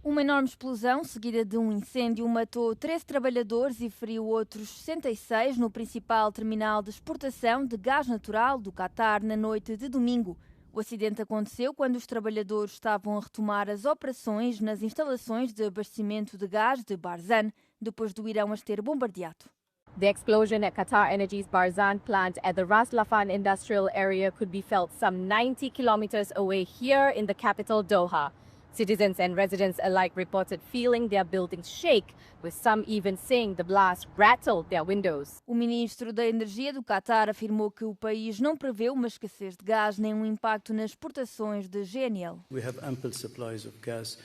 Uma enorme explosão, seguida de um incêndio, matou 13 trabalhadores e feriu outros 66 no principal terminal de exportação de gás natural do Catar na noite de domingo. O acidente aconteceu quando os trabalhadores estavam a retomar as operações nas instalações de abastecimento de gás de Barzan, depois do Irão as ter bombardeado. The explosion at Qatar Energy's Barzan plant at the Ras Laffan industrial area could be felt some 90 kilometers away here in the capital Doha. Citizens and residents alike reported feeling their buildings shake, with some even saying the blast rattled their windows. O ministro da Energia do Catar afirmou que o país não prevê uma escassez de gás nem um impacto nas exportações de GNL. We have ample supplies of gas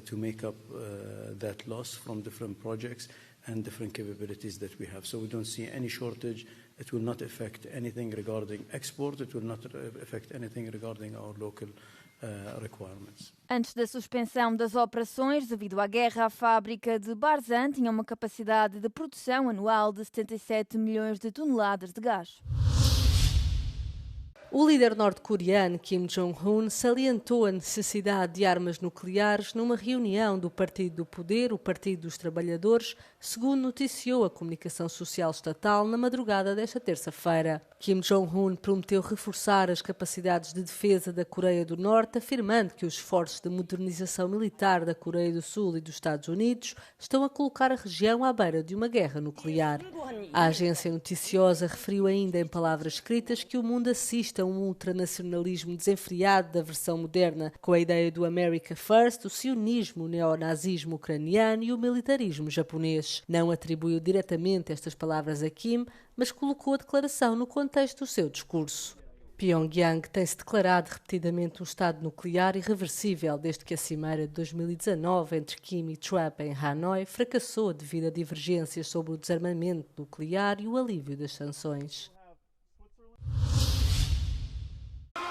to make up that loss from different projects and different capabilities that we have. So we don't see any shortage. It will not affect anything regarding export. It will not affect anything regarding our local requirements. Antes da suspensão das operações devido à guerra, a fábrica de Barzan tinha uma capacidade de produção anual de 77 milhões de toneladas de gás. O líder norte-coreano Kim Jong-un salientou a necessidade de armas nucleares numa reunião do Partido do Poder, o Partido dos Trabalhadores, segundo noticiou a comunicação social estatal na madrugada desta terça-feira. Kim Jong-un prometeu reforçar as capacidades de defesa da Coreia do Norte, afirmando que os esforços de modernização militar da Coreia do Sul e dos Estados Unidos estão a colocar a região à beira de uma guerra nuclear. A agência noticiosa referiu ainda em palavras escritas que o mundo assiste a um ultranacionalismo desenfreado da versão moderna, com a ideia do America First, o sionismo, o neonazismo ucraniano e o militarismo japonês. Não atribuiu diretamente estas palavras a Kim, mas colocou a declaração no contexto do seu discurso. Pyongyang tem-se declarado repetidamente um estado nuclear irreversível desde que a cimeira de 2019 entre Kim e Trump em Hanoi fracassou devido a divergências sobre o desarmamento nuclear e o alívio das sanções.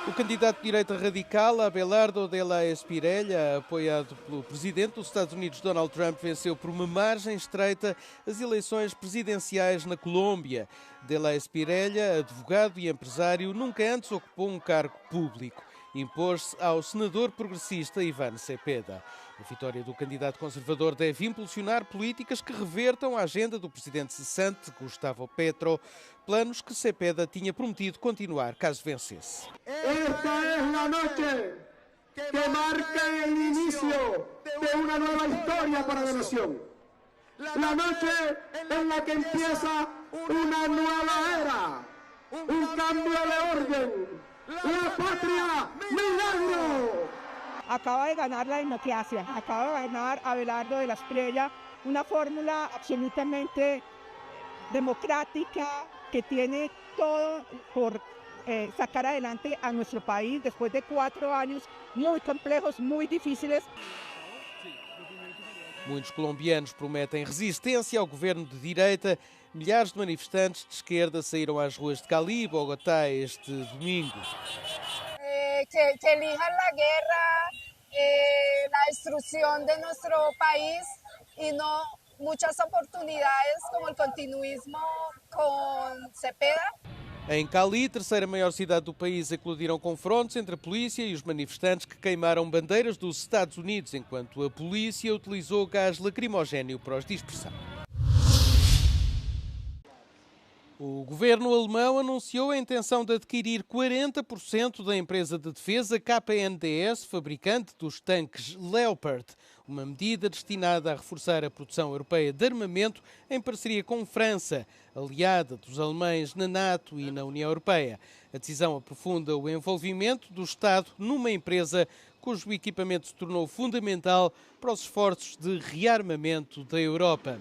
O candidato de direita radical, Abelardo de la Espriella, apoiado pelo presidente dos Estados Unidos, Donald Trump, venceu por uma margem estreita as eleições presidenciais na Colômbia. De la Espriella, advogado e empresário, nunca antes ocupou um cargo público. Impôs-se ao senador progressista Iván Cepeda. A vitória do candidato conservador deve impulsionar políticas que revertam a agenda do presidente cessante, Gustavo Petro, planos que Cepeda tinha prometido continuar caso vencesse. Esta é a noite que marca o início de uma nova história para a nação. La noche en la que empieza una nueva era, un cambio de orden. La patria, milagro. Acaba de ganar la democracia, acaba de ganar Abelardo de la Espriella, una fórmula absolutamente democrática que tiene todo por sacar adelante a nuestro país después de 4 años muy complejos, muy difíciles. Muitos colombianos prometem resistência ao governo de direita. Milhares de manifestantes de esquerda saíram às ruas de Cali e Bogotá este domingo. Que elijan la guerra, la destrucción de nuestro país y no muchas oportunidades como el continuismo con Cepeda. Em Cali, terceira maior cidade do país, eclodiram confrontos entre a polícia e os manifestantes que queimaram bandeiras dos Estados Unidos, enquanto a polícia utilizou gás lacrimogéneo para os dispersar. O governo alemão anunciou a intenção de adquirir 40% da empresa de defesa KNDS, fabricante dos tanques Leopard, uma medida destinada a reforçar a produção europeia de armamento em parceria com França, aliada dos alemães na NATO e na União Europeia. A decisão aprofunda o envolvimento do Estado numa empresa cujo equipamento se tornou fundamental para os esforços de rearmamento da Europa.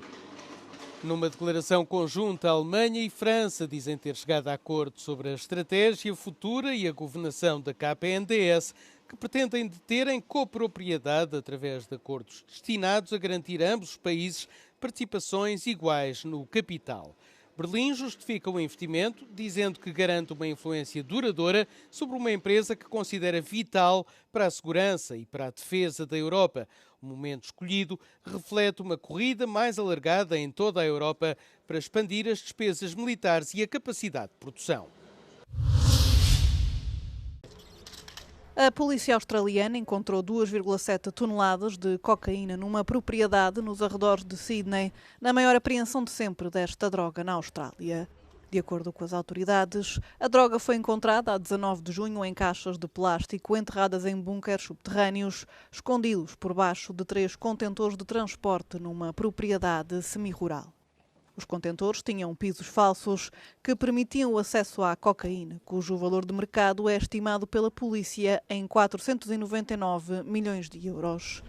Numa declaração conjunta, a Alemanha e França dizem ter chegado a acordo sobre a estratégia futura e a governação da KNDS, que pretendem deter em copropriedade através de acordos destinados a garantir a ambos os países participações iguais no capital. Berlim justifica o investimento, dizendo que garante uma influência duradoura sobre uma empresa que considera vital para a segurança e para a defesa da Europa. O momento escolhido reflete uma corrida mais alargada em toda a Europa para expandir as despesas militares e a capacidade de produção. A polícia australiana encontrou 2,7 toneladas de cocaína numa propriedade nos arredores de Sydney, na maior apreensão de sempre desta droga na Austrália. De acordo com as autoridades, a droga foi encontrada a 19 de junho em caixas de plástico enterradas em bunkers subterrâneos, escondidos por baixo de 3 contentores de transporte numa propriedade semi-rural. Os contentores tinham pisos falsos que permitiam o acesso à cocaína, cujo valor de mercado é estimado pela polícia em 499 milhões de euros.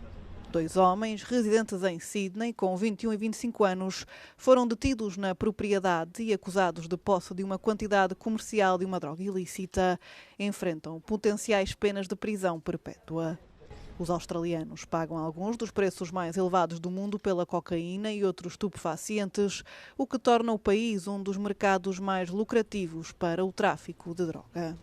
2 homens, residentes em Sydney, com 21 e 25 anos, foram detidos na propriedade e acusados de posse de uma quantidade comercial de uma droga ilícita. Enfrentam potenciais penas de prisão perpétua. Os australianos pagam alguns dos preços mais elevados do mundo pela cocaína e outros estupefacientes, o que torna o país um dos mercados mais lucrativos para o tráfico de droga.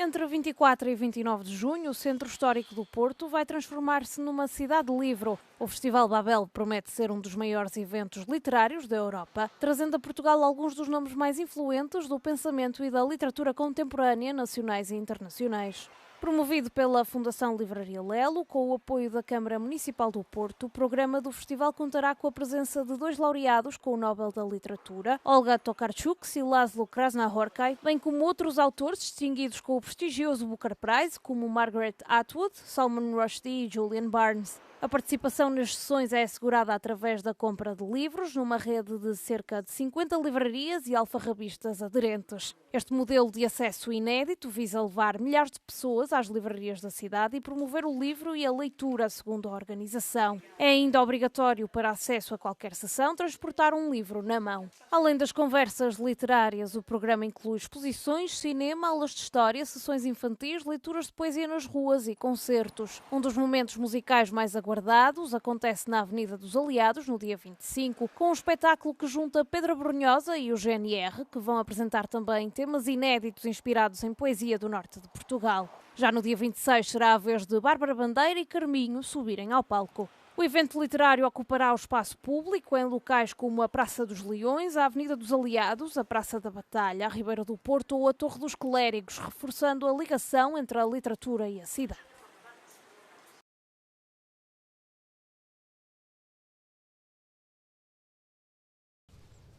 Entre 24 e 29 de junho, o Centro Histórico do Porto vai transformar-se numa cidade livre. O Festival Babel promete ser um dos maiores eventos literários da Europa, trazendo a Portugal alguns dos nomes mais influentes do pensamento e da literatura contemporânea, nacionais e internacionais. Promovido pela Fundação Livraria Lelo, com o apoio da Câmara Municipal do Porto, o programa do festival contará com a presença de 2 laureados com o Nobel da Literatura, Olga Tokarczuk e Laszlo Krasznahorkai, bem como outros autores distinguidos com o prestigioso Booker Prize, como Margaret Atwood, Salman Rushdie e Julian Barnes. A participação nas sessões é assegurada através da compra de livros numa rede de cerca de 50 livrarias e alfarrabistas aderentes. Este modelo de acesso inédito visa levar milhares de pessoas às livrarias da cidade e promover o livro e a leitura, segundo a organização. É ainda obrigatório para acesso a qualquer sessão transportar um livro na mão. Além das conversas literárias, o programa inclui exposições, cinema, aulas de história, sessões infantis, leituras de poesia nas ruas e concertos. Um dos momentos musicais mais aguardados acontece na Avenida dos Aliados, no dia 25, com um espetáculo que junta Pedro Brunhosa e o GNR, que vão apresentar também temas inéditos inspirados em poesia do norte de Portugal. Já no dia 26 será a vez de Bárbara Bandeira e Carminho subirem ao palco. O evento literário ocupará o espaço público em locais como a Praça dos Leões, a Avenida dos Aliados, a Praça da Batalha, a Ribeira do Porto ou a Torre dos Clérigos, reforçando a ligação entre a literatura e a cidade.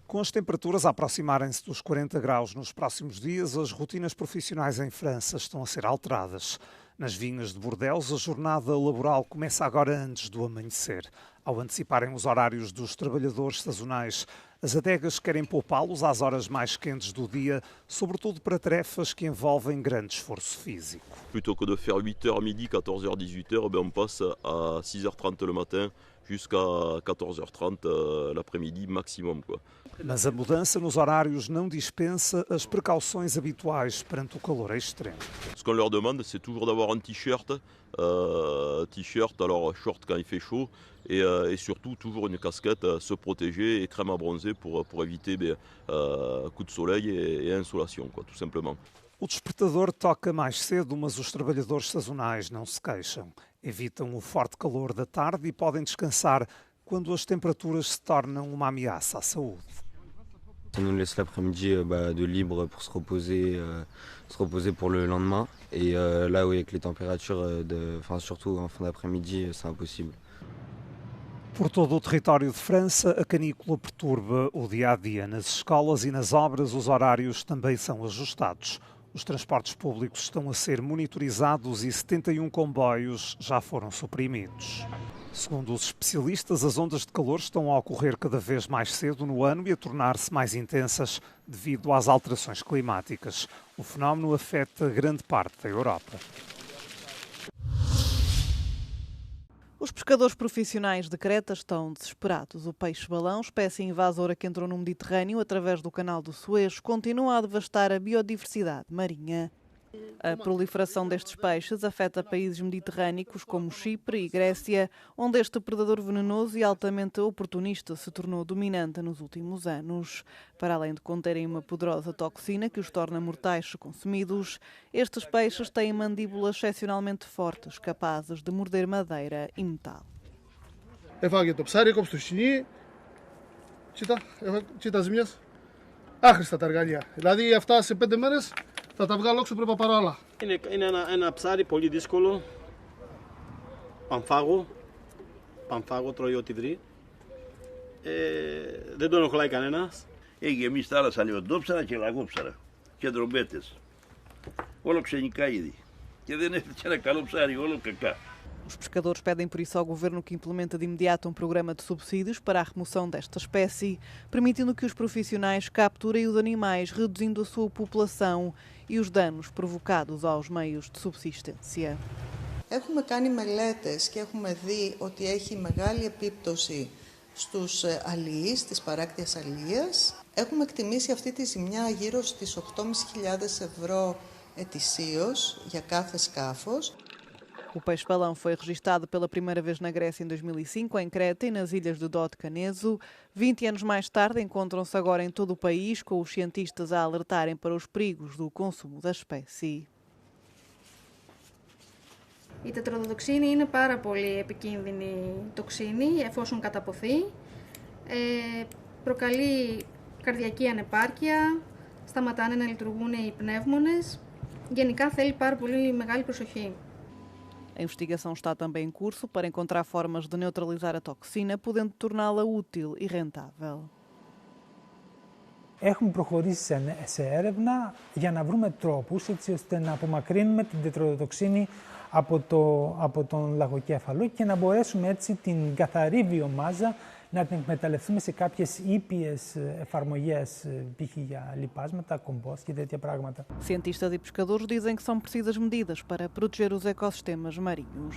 Com as temperaturas a aproximarem-se dos 40 graus nos próximos dias, as rotinas profissionais em França estão a ser alteradas. Nas vinhas de Bordeaux, a jornada laboral começa agora antes do amanhecer. Ao anteciparem os horários dos trabalhadores sazonais, as adegas querem poupá-los às horas mais quentes do dia, sobretudo para tarefas que envolvem grande esforço físico. Plutôt que de faire 8h midi, 14h, 18h, on passe à 6h30 le matin jusqu'à 14h30 l'après-midi maximum, quoi. Mas a mudança nos horários não dispensa as precauções habituais perante o calor extremo. Ce qu'on leur demande, c'est toujours d'avoir un t-shirt, alors short quand il fait chaud, et surtout toujours une casquette, se protéger et crème à bronzer pour éviter coups de soleil et insolação, quoi, tout simplement. O despertador toca mais cedo, mas os trabalhadores sazonais não se queixam. Evitam o forte calor da tarde e podem descansar quando as temperaturas se tornam uma ameaça à saúde. Ça nous laisse l'après-midi de libre pour se reposer pour le lendemain. Et là, oui, avec les températures, surtout en fin d'après-midi, c'est impossible. Por todo o território de França, a canícula perturba o dia-a-dia. Nas escolas e nas obras, os horários também são ajustados. Os transportes públicos estão a ser monitorizados e 71 comboios já foram suprimidos. Segundo os especialistas, as ondas de calor estão a ocorrer cada vez mais cedo no ano e a tornar-se mais intensas devido às alterações climáticas. O fenómeno afeta grande parte da Europa. Os pescadores profissionais de Creta estão desesperados. O peixe-balão, espécie invasora que entrou no Mediterrâneo através do Canal do Suez, continua a devastar a biodiversidade marinha. A proliferação destes peixes afeta países mediterrâneos como Chipre e Grécia, onde este predador venenoso e altamente oportunista se tornou dominante nos últimos anos. Para além de conterem uma poderosa toxina que os torna mortais se consumidos, estes peixes têm mandíbulas excepcionalmente fortes, capazes de morder madeira e metal. άχρηστα τα εργαλεία. Δηλαδή αυτά σε 5 μέρες θα τα βγάλω όξω, πρέπει να πάρω άλλα. Είναι ένα ψάρι πολύ δύσκολο. Πανφάγο, τρώει ό,τι βρει. Δεν τον οχλάει κανένας. Έχει γεμίσει θάλασσα λιοντόψαρα και λαγόψαρα και ντρομπέτες. Όλο ξενικά είδη. Και δεν έφτιαξε ένα καλό ψάρι, όλο κακά. Os pescadores pedem por isso ao governo que implemente de imediato um programa de subsídios para a remoção desta espécie, permitindo que os profissionais capturem os animais, reduzindo a sua população e os danos provocados aos meios de subsistência. Έχουμε κάνει μελέτες και έχουμε δει ότι έχει μεγάλη επίπτωση στους αλιείς της παράκτιας αλίας. Έχουμε εκτιμήσει αυτή τη ζημιά γύρω στις 8.500 ευρώ ετησίως για κάθε σκάφος. O peixe-balão foi registado pela primeira vez na Grécia em 2005, em Creta e nas ilhas de Dodekaneso. 20 anos mais tarde, encontram-se agora em todo o país, com os cientistas a alertarem para os perigos do consumo da espécie. Η τετροδοτοξίνη είναι πάρα πολύ επικίνδυνη τοξίνη εφόσον καταποθεί. Προκαλεί καρδιακή ανεπάρκεια, σταματάνε να λειτουργούν οι πνεύμονες. Γενικά θέλει πάρα πολύ μεγάλη προσοχή. A investigação está também em curso para encontrar formas de neutralizar a toxina, podendo torná-la útil e rentável. Έχουμε προχωρήσει σε έρευνα για να βρούμε τρόπους έτσι ώστε να απομακρύνουμε την τετροδοτοξίνη από τον λαγοκέφαλο και να μπορέσουμε έτσι την καθαρή βιομάζα να την εκμεταλλευτούμε σε κάποιες ήπιες εφαρμογές, π.χ. για λιπάσματα, κομπόστ και τέτοια πράγματα. Cientistas e pescadores dizem que são precisas medidas para proteger os ecossistemas marinhos.